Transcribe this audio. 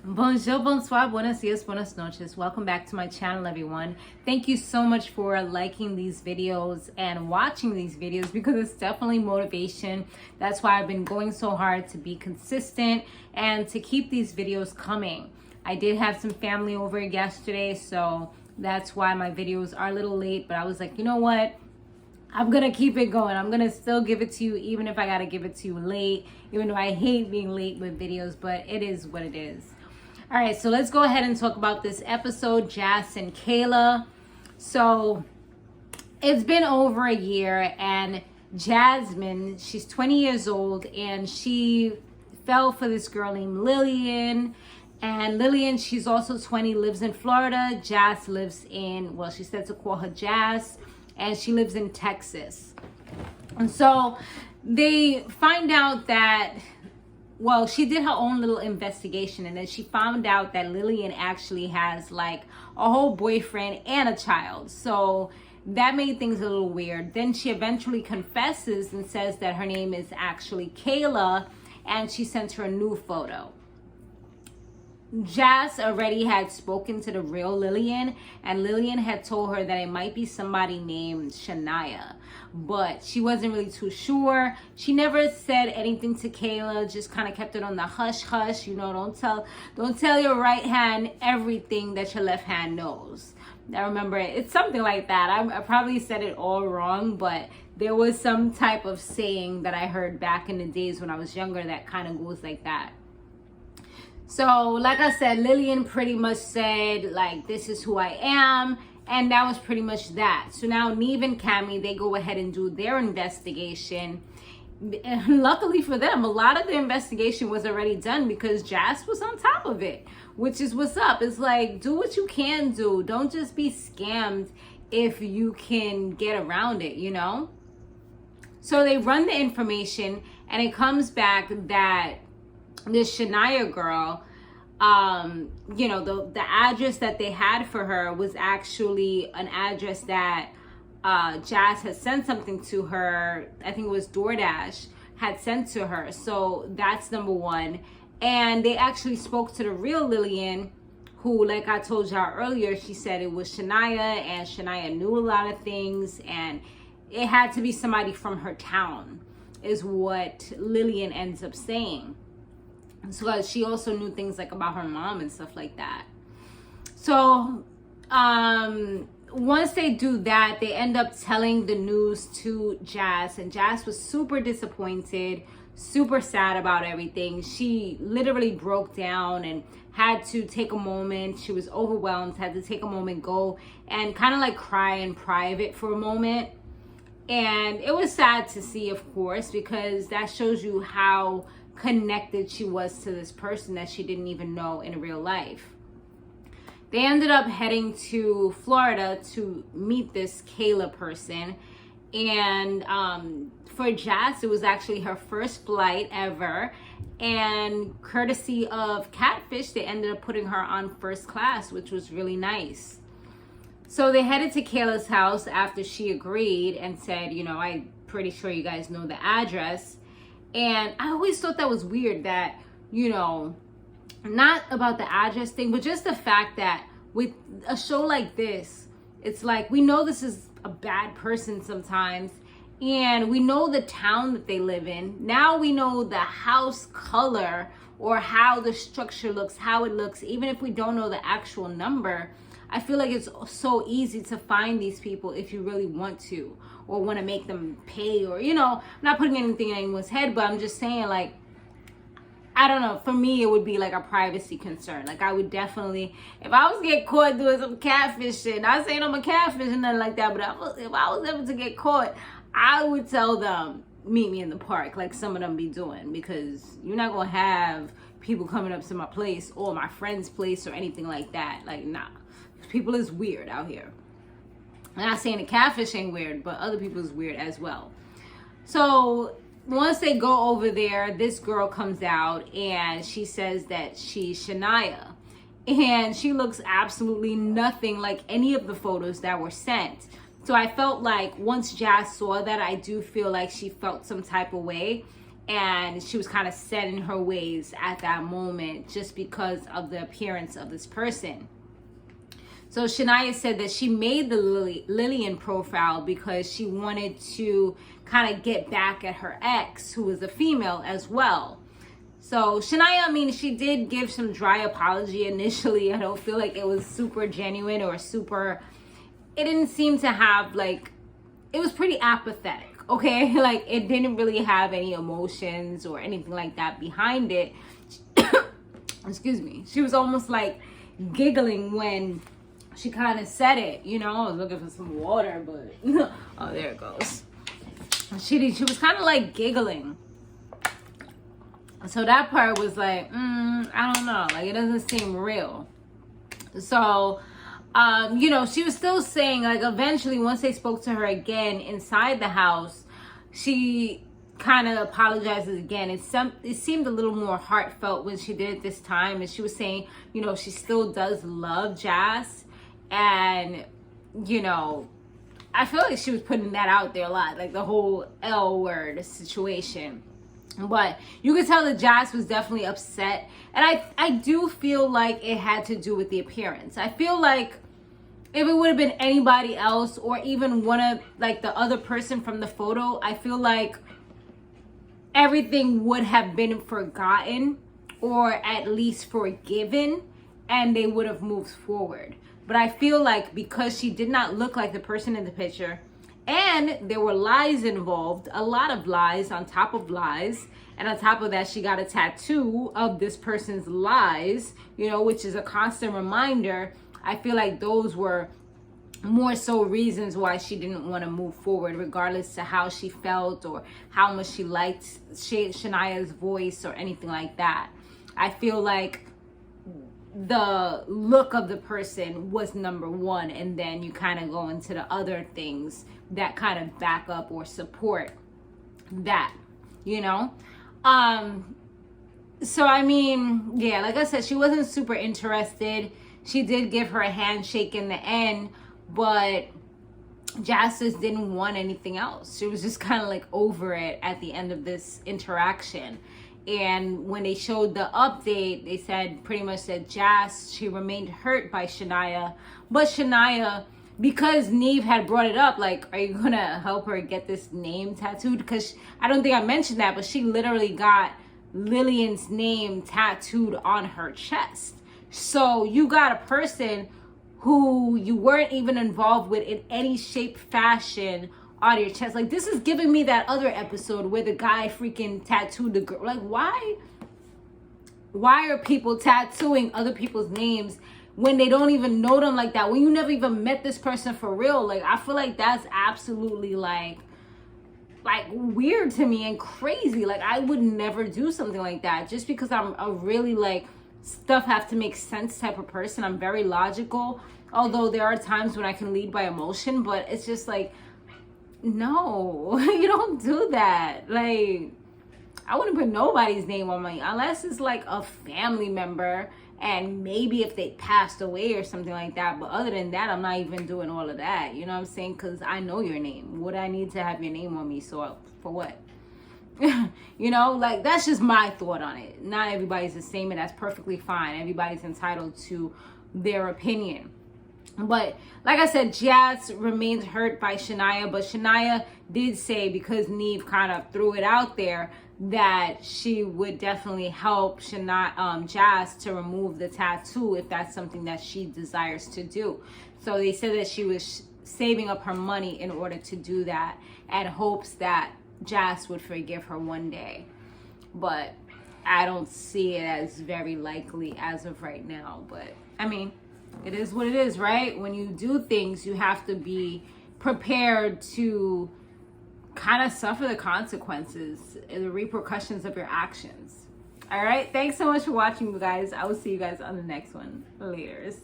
Bonjour, bonsoir, buenos dias, buenas noches. Welcome back to my channel, everyone. Thank you so much for liking these videos and watching these videos because it's definitely motivation. That's why I've been going so hard to be consistent and to keep these videos coming. I did have some family over yesterday, so that's why my videos are a little late, but I was like, you know what? I'm gonna keep it going. I'm gonna still give it to you even if I gotta give it to you late, even though I hate being late with videos, but it is what it is. All right, so let's go ahead and talk about this episode, Jass and Kayla. So it's been over a year, and Jasmine, she's 20 years old, and she fell for this girl named Lilian. And Lilian, she's also 20, lives in Florida. Jass lives in, well, she said to call her Jass, and she lives in Texas. And so they find out that, well, she did her own little investigation, and then she found out that Lilian actually has like a whole boyfriend and a child. So that made things a little weird. Then she eventually confesses and says that her name is actually Kayla, and she sent her a new photo. Jass already had spoken to the real Lilian, and Lilian had told her that it might be somebody named Shynia, but she wasn't really too sure. She never said anything to Kayla, just kind of kept it on the hush hush. You know, don't tell your right hand everything that your left hand knows. I remember it's something like that. I probably said it all wrong, but there was some type of saying that I heard back in the days when I was younger that kind of goes like that. So, like I said, Lilian pretty much said, like, this is who I am. And that was pretty much that. So now Neve and Cammy, they go ahead and do their investigation. And luckily for them, a lot of the investigation was already done because Jass was on top of it, which is what's up. It's like, do what you can do. Don't just be scammed if you can get around it, you know? So they run the information, and it comes back that this Shynia girl, you know, the address that they had for her was actually an address that Jass had sent something to her. I think it was DoorDash had sent to her. So that's number one. And they actually spoke to the real Lilian, who, like I told y'all earlier, she said it was Shynia, and Shynia knew a lot of things, and it had to be somebody from her town, is what Lilian ends up saying. So she also knew things like about her mom and stuff like that. So once they do that, they end up telling the news to Jass, and Jass was super disappointed, super sad about everything. She literally broke down and had to take a moment. She was overwhelmed, had to take a moment, go and kind of like cry in private for a moment. And it was sad to see, of course, because that shows you how connected she was to this person that she didn't even know in real life. They ended up heading to Florida to meet this Kayla person, and for Jass, it was actually her first flight ever, and courtesy of Catfish, they ended up putting her on first class, which was really nice. So they headed to Kayla's house after she agreed and said, you know, I'm pretty sure you guys know the address. And I always thought that was weird that, you know, not about the address thing, but just the fact that with a show like this, it's like, we know this is a bad person sometimes, and we know the town that they live in. Now we know the house color or how the structure looks, how it looks, even if we don't know the actual number. I feel like it's so easy to find these people if you really want to, or want to make them pay, or, you know, I'm not putting anything in anyone's head, but I'm just saying, like, I don't know, for me, it would be like a privacy concern. Like, I would definitely, if I was to get caught doing some catfish shit, not saying I'm a catfish and nothing like that, but if I was ever to get caught, I would tell them, meet me in the park, like some of them be doing, because you're not going to have people coming up to my place or my friend's place or anything like that. Like, nah. People is weird out here. I'm not saying the catfish ain't weird, but other people is weird as well. So once they go over there, this girl comes out and she says that she's Shynia. And she looks absolutely nothing like any of the photos that were sent. So I felt like once Jass saw that, I do feel like she felt some type of way. and she was kind of set in her ways at that moment just because of the appearance of this person. So Shynia said that she made the Lilian profile because she wanted to kind of get back at her ex, who was a female as well. So Shynia, I mean, she did give some dry apology initially. I don't feel like it was super genuine or super, it didn't seem to have like, it was pretty apathetic, okay? Like it didn't really have any emotions or anything like that behind it. Excuse me. She was almost like giggling when she kind of said it, you know. I was looking for some water, but oh, there it goes. She was kind of like giggling. So that part was like, I don't know, like it doesn't seem real. So, you know, she was still saying like eventually once they spoke to her again inside the house, she kind of apologizes again. It seemed a little more heartfelt when she did it this time, and she was saying, you know, she still does love Jass. And, you know, I feel like she was putting that out there a lot, like the whole L word situation. But you could tell that Jass was definitely upset. And I do feel like it had to do with the appearance. I feel like if it would have been anybody else or even one of like the other person from the photo, I feel like everything would have been forgotten or at least forgiven, and they would have moved forward. But I feel like because she did not look like the person in the picture, and there were lies involved, a lot of lies on top of lies, and on top of that, she got a tattoo of this person's lies, you know, which is a constant reminder. I feel like those were more so reasons why she didn't want to move forward, regardless to how she felt or how much she liked Shynia's voice or anything like that. I feel like the look of the person was number one, and then you kind of go into the other things that kind of back up or support that, you know. So I mean, yeah, like I said, she wasn't super interested. She did give her a handshake in the end, but Jass just didn't want anything else. She was just kind of like over it at the end of this interaction. And when they showed the update, they said pretty much that Jass, she remained hurt by Shynia. But Shynia, because Neve had brought it up, like, are you going to help her get this name tattooed? Because I don't think I mentioned that, but she literally got Lilian's name tattooed on her chest. So you got a person who you weren't even involved with in any shape, fashion, on your chest. Like, this is giving me that other episode where the guy freaking tattooed the girl. Like, why are people tattooing other people's names when they don't even know them like that, when you never even met this person for real? Like, I feel like that's absolutely like weird to me and crazy. Like, I would never do something like that just because I'm a really like stuff have to make sense type of person. I'm very logical, although there are times when I can lead by emotion, but it's just like, no, you don't do that. Like, I wouldn't put nobody's name on my, unless it's like a family member and maybe if they passed away or something like that. But other than that, I'm not even doing all of that. You know what I'm saying? Because I know your name. Would I need to have your name on me? So for what? You know, like, that's just my thought on it. Not everybody's the same, and that's perfectly fine. Everybody's entitled to their opinion. But like I said, Jass remains hurt by Shynia, but Shynia did say, because Neve kind of threw it out there, that she would definitely help Jass to remove the tattoo if that's something that she desires to do. So they said that she was saving up her money in order to do that, and hopes that Jass would forgive her one day. But I don't see it as very likely as of right now. But I mean, it is what it is, right? When you do things, you have to be prepared to kind of suffer the consequences and the repercussions of your actions. All right, thanks so much for watching, you guys. I will see you guys on the next one. Laters.